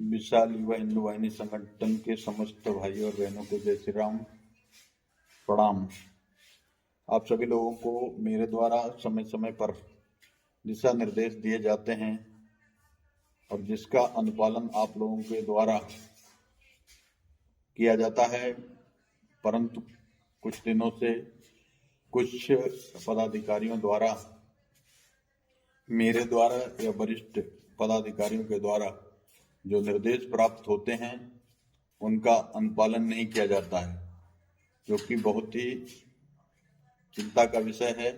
विशाल युवा हिंदू वाहिनी संगठन के समस्त भाइयों और बहनों को जय श्री राम, प्रणाम। आप सभी लोगों को मेरे द्वारा समय समय पर दिशा निर्देश दिए जाते हैं और जिसका अनुपालन आप लोगों के द्वारा किया जाता है, परंतु कुछ दिनों से कुछ पदाधिकारियों द्वारा, मेरे द्वारा या वरिष्ठ पदाधिकारियों के द्वारा जो निर्देश प्राप्त होते हैं उनका अनुपालन नहीं किया जाता है, जो कि बहुत ही चिंता का विषय है।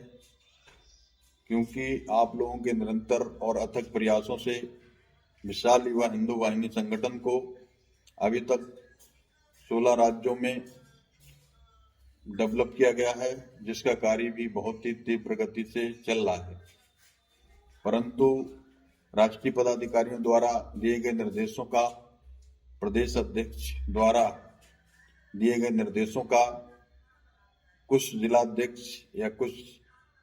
क्योंकि आप लोगों के निरंतर और अथक प्रयासों से विशाल युवा हिंदू वाहिनी संगठन को अभी तक 16 राज्यों में डेवलप किया गया है, जिसका कार्य भी बहुत ही तीव्र गति से चल रहा है। परंतु राष्ट्रीय पदाधिकारियों द्वारा दिए गए निर्देशों का, प्रदेश अध्यक्ष द्वारा दिए गए निर्देशों का कुछ जिलाध्यक्ष या कुछ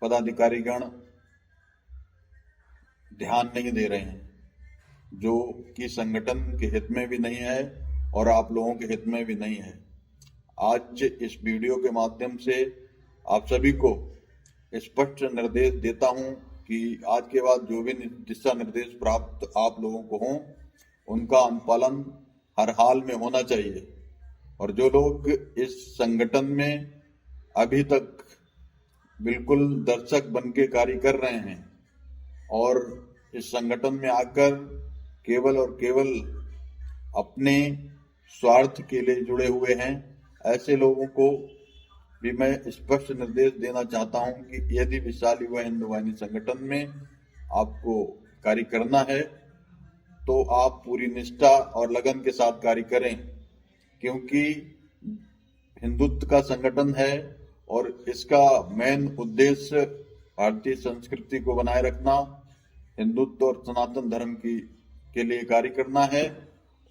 पदाधिकारीगण ध्यान नहीं दे रहे हैं, जो कि संगठन के हित में भी नहीं है और आप लोगों के हित में भी नहीं है। आज इस वीडियो के माध्यम से आप सभी को स्पष्ट निर्देश देता हूं कि आज के बाद जो भी दिशा निर्देश प्राप्त आप लोगों को हों, उनका अनुपालन हर हाल में होना चाहिए। और जो लोग इस संगठन में अभी तक बिल्कुल दर्शक बन के कार्य कर रहे हैं और इस संगठन में आकर केवल और केवल अपने स्वार्थ के लिए जुड़े हुए हैं, ऐसे लोगों को भी मैं स्पष्ट निर्देश देना चाहता हूं कि यदि विशाल युवा हिंदू वाहिनी संगठन में आपको कार्य करना है तो आप पूरी निष्ठा और लगन के साथ कार्य करें, क्योंकि हिंदुत्व का संगठन है और इसका मेन उद्देश्य भारतीय संस्कृति को बनाए रखना, हिंदुत्व और सनातन धर्म के लिए कार्य करना है।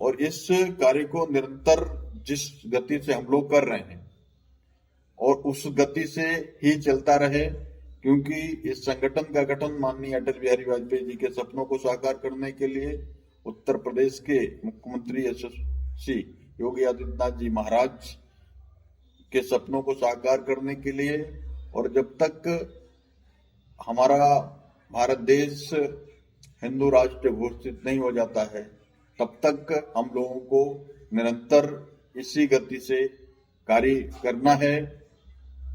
और इस कार्य को निरंतर जिस गति से हम लोग कर रहे हैं और उस गति से ही चलता रहे, क्योंकि इस संगठन का गठन माननीय अटल बिहारी वाजपेयी जी के सपनों को साकार करने के लिए उत्तर प्रदेश के मुख्यमंत्री यशस्वी योगी आदित्यनाथ जी महाराज के सपनों को साकार करने के लिए, और जब तक हमारा भारत देश हिंदू राष्ट्र घोषित नहीं हो जाता है, तब तक हम लोगों को निरंतर इसी गति से कार्य करना है।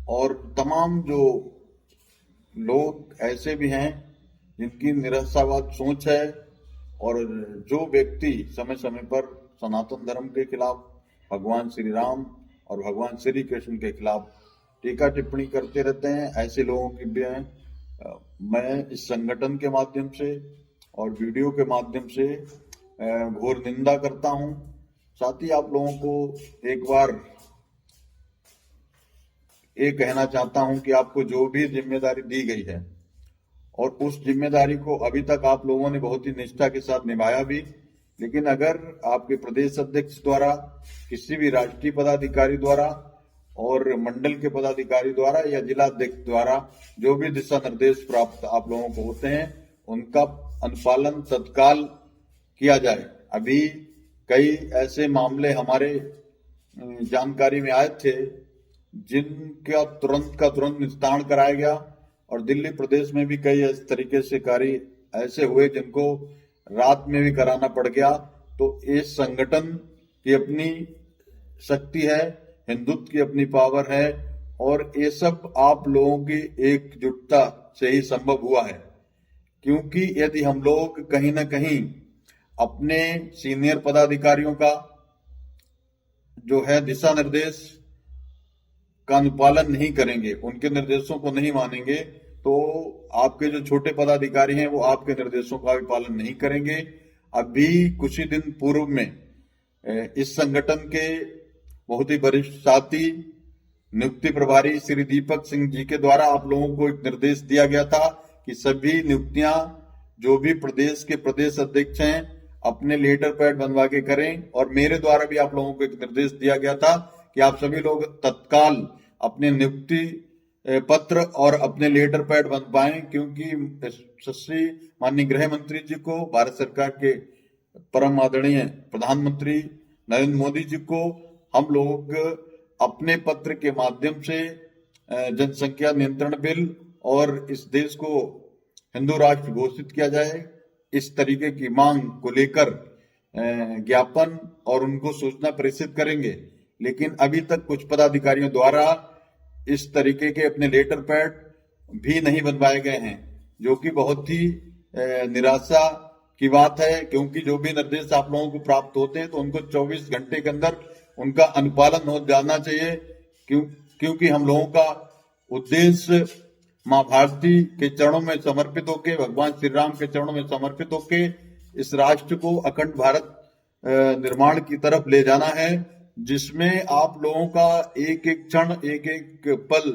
और तमाम जो लोग ऐसे भी हैं जिनकी निराशावाद सोच है और जो व्यक्ति समय समय पर सनातन धर्म के खिलाफ, भगवान श्री राम और भगवान श्री कृष्ण के खिलाफ टीका टिप्पणी करते रहते हैं, ऐसे लोगों की भी मैं इस संगठन के माध्यम से और वीडियो के माध्यम से घोर निंदा करता हूं। साथ ही आप लोगों को एक बार ये कहना चाहता हूं कि आपको जो भी जिम्मेदारी दी गई है और उस जिम्मेदारी को अभी तक आप लोगों ने बहुत ही निष्ठा के साथ निभाया भी, लेकिन अगर आपके प्रदेश अध्यक्ष द्वारा, किसी भी राष्ट्रीय पदाधिकारी द्वारा और मंडल के पदाधिकारी द्वारा या जिला अध्यक्ष द्वारा जो भी दिशा निर्देश प्राप्त आप लोगों को होते हैं, उनका अनुपालन तत्काल किया जाए। अभी कई ऐसे मामले हमारे जानकारी में आए थे जिनका तुरंत का तुरंत निस्तारण कराया गया, और दिल्ली प्रदेश में भी कई इस तरीके से कार्य ऐसे हुए जिनको रात में भी कराना पड़ गया। तो इस संगठन की अपनी शक्ति है, हिंदुत्व की अपनी पावर है, और ये सब आप लोगों की एकजुटता से ही संभव हुआ है। क्योंकि यदि हम लोग कहीं ना कहीं अपने सीनियर पदाधिकारियों का जो है दिशा निर्देश का अनुपालन नहीं करेंगे, उनके निर्देशों को नहीं मानेंगे, तो आपके जो छोटे पदाधिकारी हैं वो आपके निर्देशों का भी पालन नहीं करेंगे। अभी कुछ ही दिन पूर्व में इस संगठन के बहुत ही वरिष्ठ साथी नियुक्ति प्रभारी श्री दीपक सिंह जी के द्वारा आप लोगों को एक निर्देश दिया गया था कि सभी नियुक्तियां जो भी प्रदेश के प्रदेश अध्यक्ष हैं अपने लेटर पैड बनवा के करें। और मेरे द्वारा भी आप लोगों को एक निर्देश दिया गया था कि आप सभी लोग तत्काल अपने नियुक्ति पत्र और अपने लेटर पैड बनवाएं, क्योंकि यशस्वी माननीय गृह मंत्री जी को, भारत सरकार के परम आदरणीय प्रधानमंत्री नरेंद्र मोदी जी को हम लोग अपने पत्र के माध्यम से जनसंख्या नियंत्रण बिल और इस देश को हिंदू राष्ट्र घोषित किया जाए, इस तरीके की मांग को लेकर ज्ञापन और उनको सूचना प्रेषित करेंगे। लेकिन अभी तक कुछ पदाधिकारियों द्वारा इस तरीके के अपने लेटर पैड भी नहीं बनवाए गए हैं, जो कि बहुत ही निराशा की बात है, क्योंकि जो भी निर्देश आप लोगों को प्राप्त होते हैं तो उनको 24 घंटे के अंदर उनका अनुपालन हो जाना चाहिए, क्योंकि हम लोगों का उद्देश्य माँ भारती के चरणों में समर्पित होके, भगवान श्री राम के चरणों में समर्पित होके इस राष्ट्र को अखंड भारत निर्माण की तरफ ले जाना है, जिसमें आप लोगों का एक एक क्षण, एक एक पल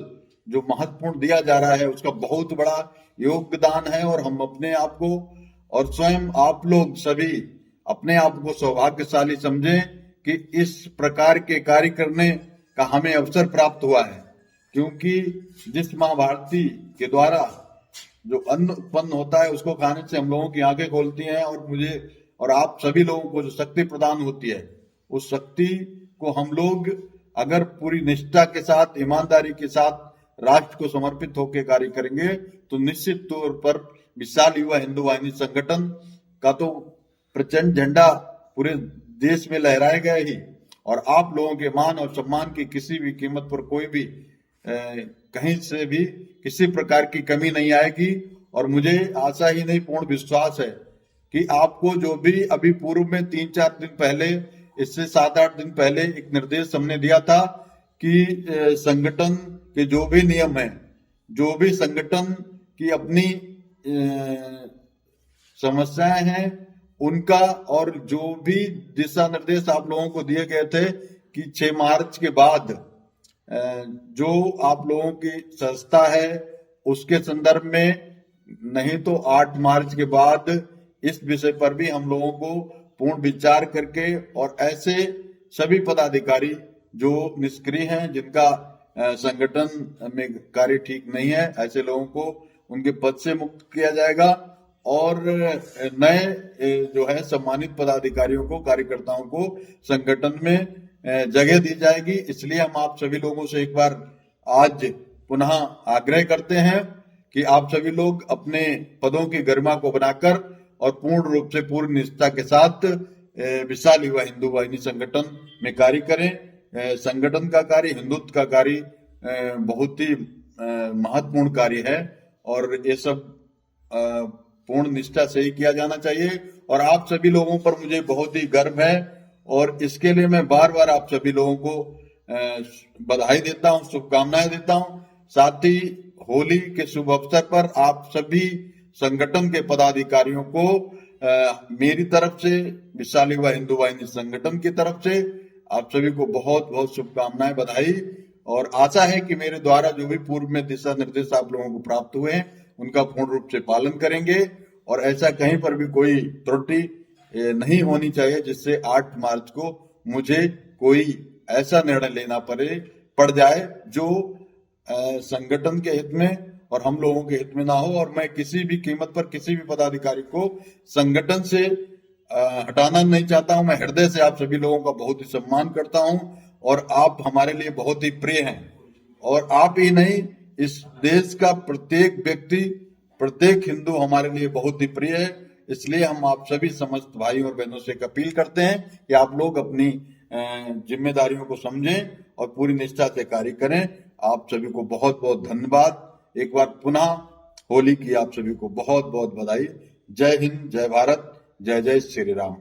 जो महत्वपूर्ण दिया जा रहा है उसका बहुत बड़ा योगदान है। और हम अपने आप को और स्वयं आप लोग सभी अपने आप को सौभाग्यशाली समझें कि इस प्रकार के कार्य करने का हमें अवसर प्राप्त हुआ है, क्योंकि जिस माँ भारती के द्वारा जो अन्न उत्पन्न होता है उसको खाने से हम लोगों की आंखें खोलती हैं, और मुझे और आप सभी लोगों को जो शक्ति प्रदान होती है, उस शक्ति को हम लोग अगर पूरी निष्ठा के साथ, ईमानदारी के साथ राष्ट्र को समर्पित होकर कार्य करेंगे तो निश्चित तौर पर विशाल युवा हिंदू वाहिनी संगठन का तो प्रचंड झंडा पूरे देश में लहराएगा ही, और आप लोगों के मान और सम्मान की किसी भी कीमत पर कोई भी कहीं से भी किसी प्रकार की कमी नहीं आएगी। और मुझे आशा ही नहीं, पूर्ण विश्वास है कि आपको जो भी अभी पूर्व में 3-4 दिन पहले, इससे 7-8 दिन पहले एक निर्देश हमने दिया था कि संगठन के जो भी नियम है, जो भी संगठन की अपनी समस्याएं हैं उनका, और जो भी दिशा निर्देश आप लोगों को दिए गए थे कि 6 मार्च के बाद जो आप लोगों की संस्था है उसके संदर्भ में, नहीं तो 8 मार्च के बाद इस विषय पर भी हम लोगों को पूर्ण विचार करके, और ऐसे सभी पदाधिकारी जो निष्क्रिय हैं, जिनका संगठन में कार्य ठीक नहीं है, ऐसे लोगों को उनके पद से मुक्त किया जाएगा, और नए जो है सम्मानित पदाधिकारियों को, कार्यकर्ताओं को संगठन में जगह दी जाएगी। इसलिए हम आप सभी लोगों से एक बार आज पुनः आग्रह करते हैं कि आप सभी लोग अपने पदों की गरिमा को बनाकर और पूर्ण रूप से पूर्ण निष्ठा के साथ विशाल युवा हिंदू वाहिनी संगठन में कार्य करें। संगठन का कार्य, हिंदुत्व का कार्य बहुत ही महत्वपूर्ण कार्य है, और ये सब पूर्ण निष्ठा से ही किया जाना चाहिए। और आप सभी लोगों पर मुझे बहुत ही गर्व है, और इसके लिए मैं बार बार आप सभी लोगों को बधाई देता हूं, शुभकामनाएं देता हूं। साथ ही होली के शुभ अवसर पर आप सभी संगठन के पदाधिकारियों को मेरी तरफ से, विशाल युवा हिंदू वाहिनी संगठन की तरफ से आप सभी को बहुत बहुत शुभकामनाएं, बधाई, और आशा है कि मेरे द्वारा जो भी पूर्व में दिशा निर्देश आप लोगों को प्राप्त हुए हैं उनका पूर्ण रूप से पालन करेंगे, और ऐसा कहीं पर भी कोई त्रुटि नहीं होनी चाहिए जिससे 8 मार्च को मुझे कोई ऐसा निर्णय लेना पड़ जाए जो संगठन के हित में और हम लोगों के हित में ना हो। और मैं किसी भी कीमत पर किसी भी पदाधिकारी को संगठन से हटाना नहीं चाहता हूं। मैं हृदय से आप सभी लोगों का बहुत ही सम्मान करता हूं, और आप हमारे लिए बहुत ही प्रिय हैं, और आप ही नहीं, इस देश का प्रत्येक व्यक्ति, प्रत्येक हिंदू हमारे लिए बहुत ही प्रिय है। इसलिए हम आप सभी समस्त भाई और बहनों से अपील करते हैं कि आप लोग अपनी जिम्मेदारियों को समझें और पूरी निष्ठा से कार्य करें। आप सभी को बहुत बहुत धन्यवाद। एक बार पुनः होली की आप सभी को बहुत बहुत बधाई। जय हिंद, जय भारत, जय जय श्री राम।